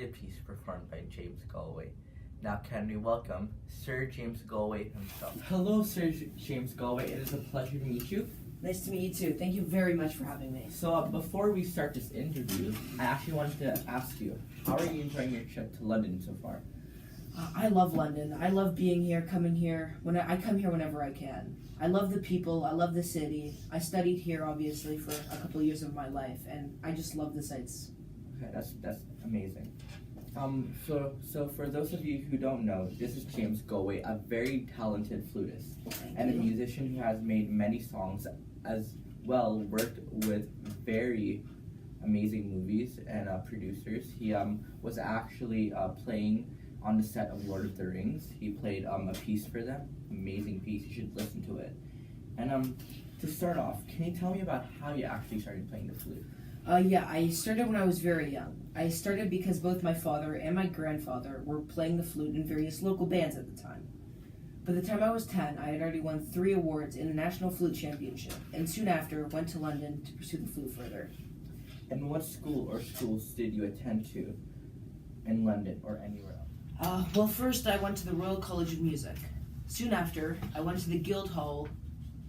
a piece performed by James Galway. Now can we welcome Sir James Galway himself. Hello, Sir James Galway. It is a pleasure to meet you. Nice to meet you too. Thank you very much for having me. So before we start this interview, I actually wanted to ask you, how are you enjoying your trip to London so far? I love London. I love being here, coming here. I come here whenever I can. I love the people. I love the city. I studied here, obviously, for a couple of years of my life, and I just love the sights. Okay, that's amazing. So for those of you who don't know, this is James Galway, a very talented flutist and a musician who has made many songs, as well worked with very amazing movies and producers. He was actually playing on the set of Lord of the Rings. He played a piece for them, amazing piece. You should listen to it. And to start off, can you tell me about how you actually started playing the flute? Yeah, I started when I was very young. I started because both my father and my grandfather were playing the flute in various local bands at the time. By the time I was 10, I had already won 3 awards in the National Flute Championship, and soon after went to London to pursue the flute further. And what school or schools did you attend to in London or anywhere else? Well, first I went to the Royal College of Music. Soon after, I went to the Guildhall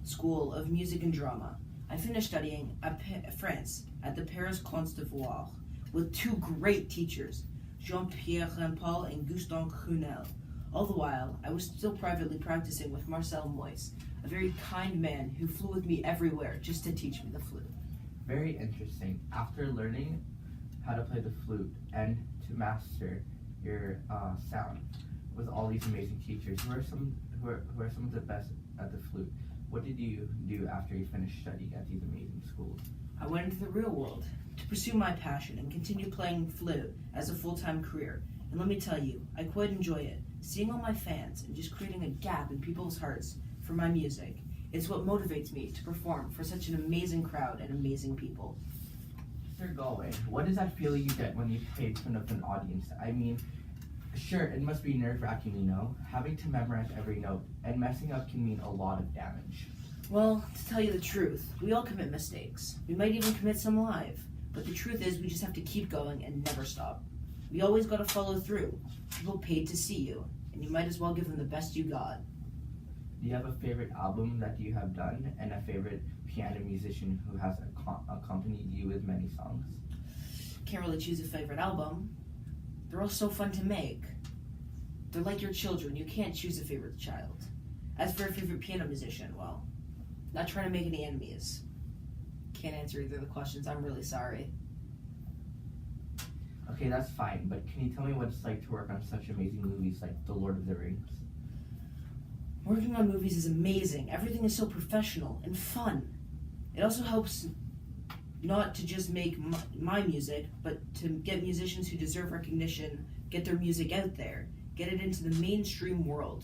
School of Music and Drama. I finished studying at France at the Paris Conservatoire with 2 great teachers, Jean-Pierre Rampal and Guston Crunel. All the while, I was still privately practicing with Marcel Moyes, a very kind man who flew with me everywhere just to teach me the flute. Very interesting. After learning how to play the flute and to master your sound with all these amazing teachers, who are some of the best at the flute, what did you do after you finished studying at these amazing schools? I went into the real world to pursue my passion and continue playing flute as a full-time career. And let me tell you, I quite enjoy it. Seeing all my fans and just creating a gap in people's hearts for my music. It's what motivates me to perform for such an amazing crowd and amazing people. Sir Galway, what is that feeling you get when you play in front of an audience? I mean, sure, it must be nerve-wracking, you know? Having to memorize every note, and messing up can mean a lot of damage. Well, to tell you the truth, we all commit mistakes. We might even commit some live. But the truth is, we just have to keep going and never stop. We always gotta follow through. People paid to see you, and you might as well give them the best you got. Do you have a favorite album that you have done, and a favorite piano musician who has accompanied you with many songs? Can't really choose a favorite album. They're all so fun to make. They're like your children. You can't choose a favorite child. As for a favorite piano musician, well, not trying to make any enemies. Can't answer either of the questions. I'm really sorry. Okay, that's fine, but can you tell me what it's like to work on such amazing movies like The Lord of the Rings? Working on movies is amazing. Everything is so professional and fun. It also helps not to just make my music, but to get musicians who deserve recognition, get their music out there, get it into the mainstream world.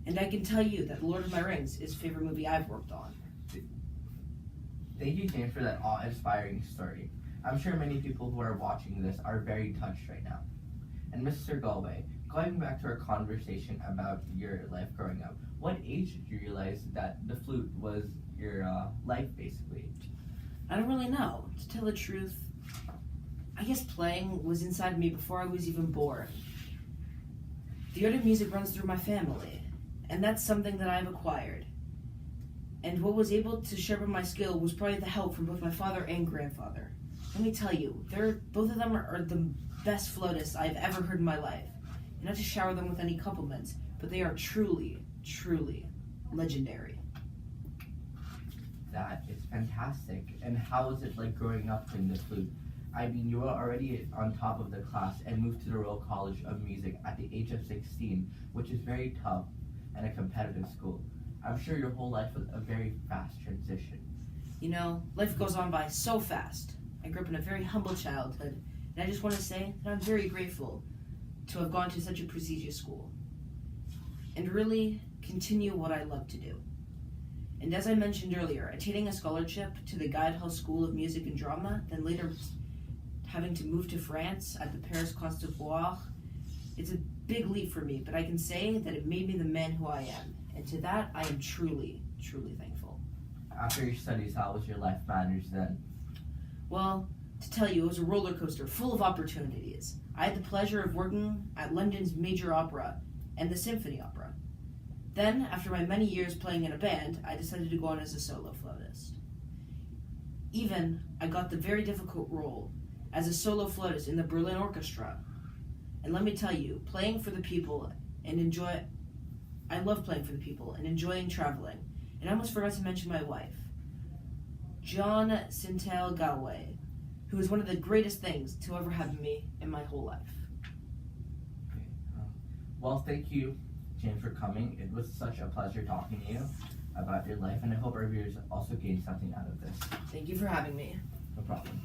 And I can tell you that The Lord of the Rings is the favorite movie I've worked on. Thank you, James, for that awe-inspiring story. I'm sure many people who are watching this are very touched right now. And Mr. Galway, going back to our conversation about your life growing up, what age did you realize that the flute was your life, basically? I don't really know. To tell the truth, I guess playing was inside me before I was even born. The art of music runs through my family, and that's something that I've acquired. And what was able to sharpen my skill was probably the help from both my father and grandfather. Let me tell you, both of them are the best flautists I've ever heard in my life. And not to shower them with any compliments, but they are truly, truly legendary. That is fantastic. And how was it like growing up playing the flute? I mean, you were already on top of the class and moved to the Royal College of Music at the age of 16, which is very tough and a competitive school. I'm sure your whole life was a very fast transition. You know, life goes on by so fast. I grew up in a very humble childhood, and I just want to say that I'm very grateful to have gone to such a prestigious school and really continue what I love to do. And as I mentioned earlier, attaining a scholarship to the Guildhall School of Music and Drama, then later having to move to France at the Paris Conservatoire, it's a big leap for me, but I can say that it made me the man who I am. And to that, I am truly, truly thankful. After your studies, how was your life managed then? Well, to tell you it was a roller coaster full of opportunities. I had the pleasure of working at London's major opera and the symphony opera. Then, after my many years playing in a band, I decided to go on as a solo flautist. Even, I got the very difficult role as a solo flautist in the Berlin Orchestra. And let me tell you, playing for the people and I love playing for the people and enjoying traveling. And I almost forgot to mention my wife, James Galway, who is one of the greatest things to ever happen to me in my whole life. Okay, well, thank you, James, for coming. It was such a pleasure talking to you about your life, and I hope our viewers also gained something out of this. Thank you for having me. No problem.